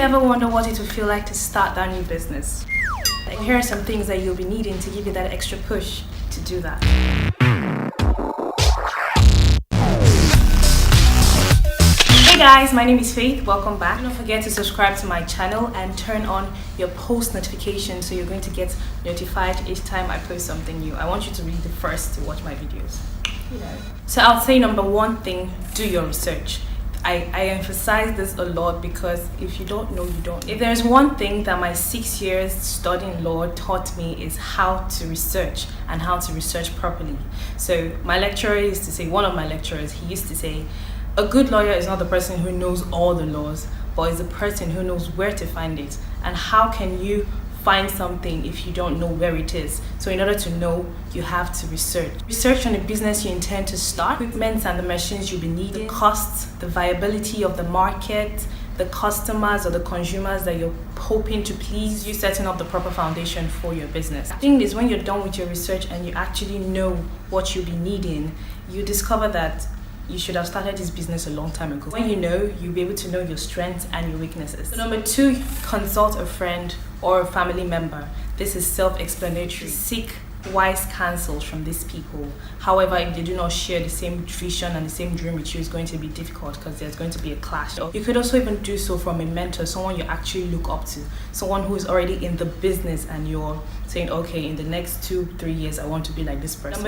ever wonder what it would feel like to start that new business? Like, here are some things that you'll be needing to give you that extra push to do that. Hey guys, my name is Faith. Welcome back. Don't forget to subscribe to my channel and turn on your post notifications so you're going to get notified each time I post something new. I want you to be the first to watch my videos. So I'll say number one thing, do your research. I emphasize this a lot because if you don't know, you don't. If there's one thing that my 6 years studying law taught me is how to research and how to research properly. So my lecturer used to say, one of my lecturers, he used to say, a good lawyer is not the person who knows all the laws, but is the person who knows where to find it. And how can you find something if you don't know where it is? So in order to know, you have to research. Research on the business you intend to start, equipment and the machines you'll be needing, the costs, the viability of the market, the customers or the consumers that you're hoping to please, you setting up the proper foundation for your business. The thing is, when you're done with your research and you actually know what you'll be needing, you discover that you should have started this business a long time ago. When you know, you'll be able to know your strengths and your weaknesses. So number two, consult a friend or a family member. This is self-explanatory. Seek wise counsels from these people. However, if they do not share the same vision and the same dream with you, it's going to be difficult because there's going to be a clash. You could also even do so from a mentor, someone you actually look up to, someone who is already in the business and you're saying, okay, in the next 2-3 years, I want to be like this person.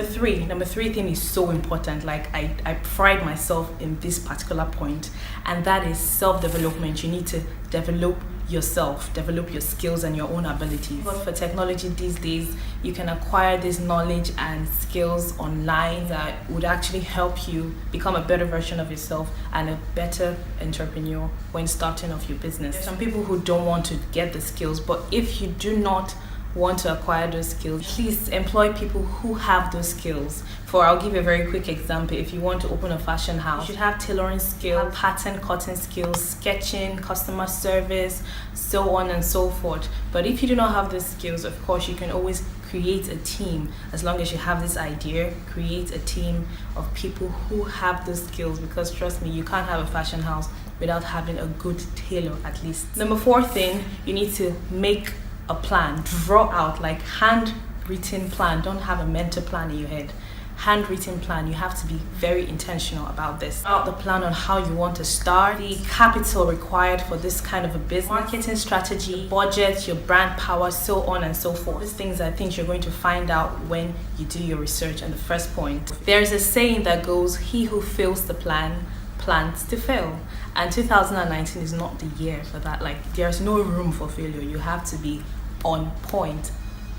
Number three thing is so important. Like I pride myself in this particular point, and that is self-development. You need to develop yourself, develop your skills and your own abilities. But for technology these days, you can acquire this knowledge and skills online that would actually help you become a better version of yourself and a better entrepreneur when starting off your business. There's some people who don't want to get the skills, but if you do not want to acquire those skills, please employ people who have those skills. I'll give you a very quick example. If you want to open a fashion house, you should have tailoring skills, pattern cutting skills, sketching, customer service, so on and so forth. But if you do not have those skills, of course, you can always create a team. As long as you have this idea, create a team of people who have those skills, because trust me, you can't have a fashion house without having a good tailor at least. Number four thing, you need to make a plan. Draw out, like handwritten plan. Don't have a mental plan in your head. Handwritten plan. You have to be very intentional about this. Out the plan on how you want to start, the capital required for this kind of a business, marketing strategy, budget, your brand power, so on and so forth. These things I think you're going to find out when you do your research. And the first point, there's a saying that goes, he who fails the plan plans to fail. And 2019 is not the year for that. Like, there's no room for failure. You have to be on point,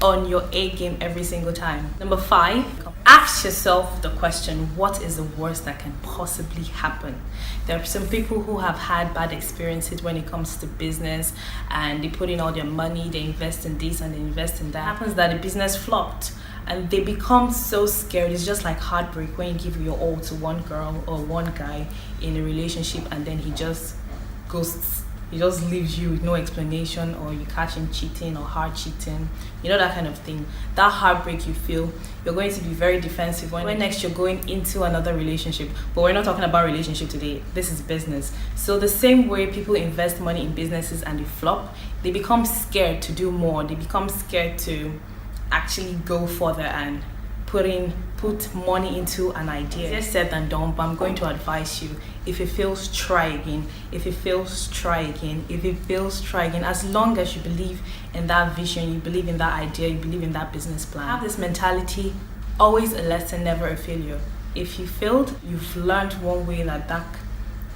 on your A game every single time. Number five, ask yourself the question, what is the worst that can possibly happen? There are some people who have had bad experiences when it comes to business, and they put in all their money, they invest in this and they invest in that. It happens that the business flopped and they become so scared. It's just like heartbreak when you give your all to one girl or one guy in a relationship and then he just ghosts. He just leaves you with no explanation, or you catch him cheating or hard cheating, you know, that kind of thing. That heartbreak you feel, you're going to be very defensive when next you're going into another relationship. But we're not talking about relationship today. This is business. So the same way people invest money in businesses and they flop, they become scared to do more. They become scared to actually go further and put money into an idea. Easier said than done, but I'm going to advise you, if it fails, try again. If it fails, try again. If it fails, try again. As long as you believe in that vision, you believe in that idea, you believe in that business plan. Have this mentality, always a lesson, never a failure. If you failed, you've learned one way that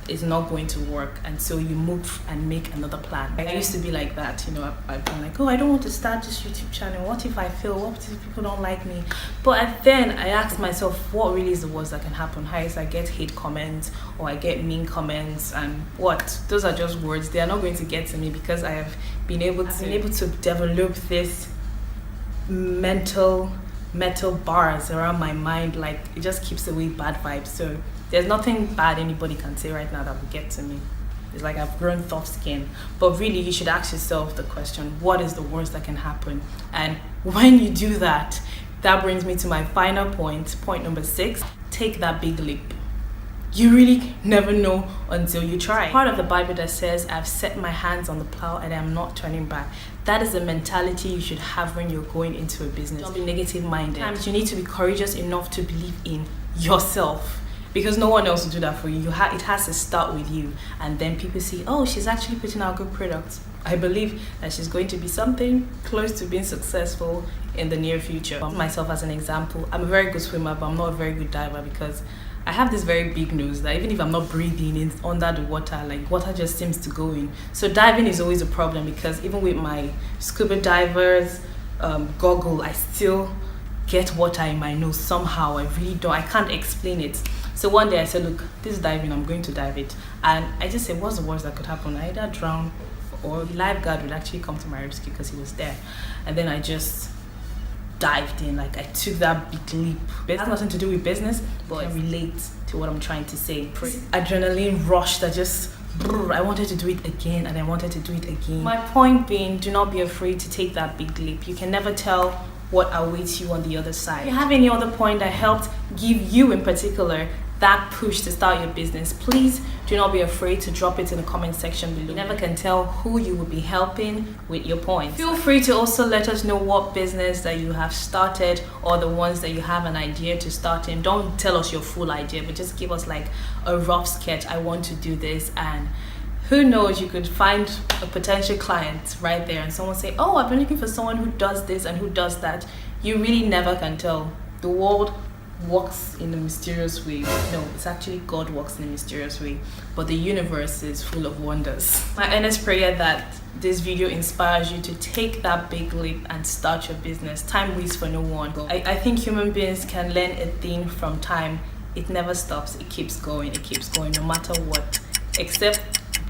is not going to work, and so you move and make another plan. I used to be like that, you know. I've been like, oh, I don't want to start this YouTube channel. What if I fail? What if people don't like me? But then I asked myself, what really is the worst that can happen? How is I get hate comments or I get mean comments, and what? Those are just words. They are not going to get to me because I have been able to develop this mental bars around my mind. Like, it just keeps away bad vibes. So there's nothing bad anybody can say right now that will get to me. It's like I've grown tough skin. But really, you should ask yourself the question, what is the worst that can happen? And when you do that, that brings me to my final point number 6. Take that big leap. You really never know until you try. Part of the Bible that says, I've set my hands on the plow and I'm not turning back. That is the mentality you should have when you're going into a business. Don't be negative minded. Sometimes you need to be courageous enough to believe in yourself, because no one else will do that for you. It has to start with you, and then people see, oh, she's actually putting out good products. I believe that she's going to be something close to being successful in the near future. Myself as an example, I'm a very good swimmer, but I'm not a very good diver because I have this very big nose that even if I'm not breathing in under the water, like water just seems to go in. So diving is always a problem, because even with my scuba divers goggle, I still get water in my nose somehow. I can't explain it. So one day I said, look, this is diving, I'm going to dive it. And I just said, what's the worst that could happen? I either drown or the lifeguard would actually come to my rescue because he was there. And then I just dived in. Like, I took that big leap. It has nothing to do with business, but I relate to what I'm trying to say. Adrenaline rush that just, I wanted to do it again, and I wanted to do it again. My point being, do not be afraid to take that big leap. You can never tell what awaits you on the other side. If you have any other point that helped give you in particular that push to start your business, please do not be afraid to drop it in the comment section below. You never can tell who you will be helping with your points. Feel free to also let us know what business that you have started, or the ones that you have an idea to start in. Don't tell us your full idea, but just give us like a rough sketch. I want to do this, and who knows, you could find a potential client right there, and someone say, oh, I've been looking for someone who does this and who does that. You really never can tell. The world works in a mysterious way. No, it's actually God works in a mysterious way, but the universe is full of wonders. My earnest prayer that this video inspires you to take that big leap and start your business. Time waits for no one. I think human beings can learn a thing from time. It never stops. It keeps going no matter what, except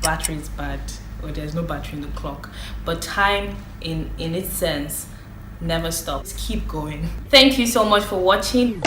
battery is bad or there's no battery in the clock. But time in its sense never stops. Keep going. Thank you so much for watching.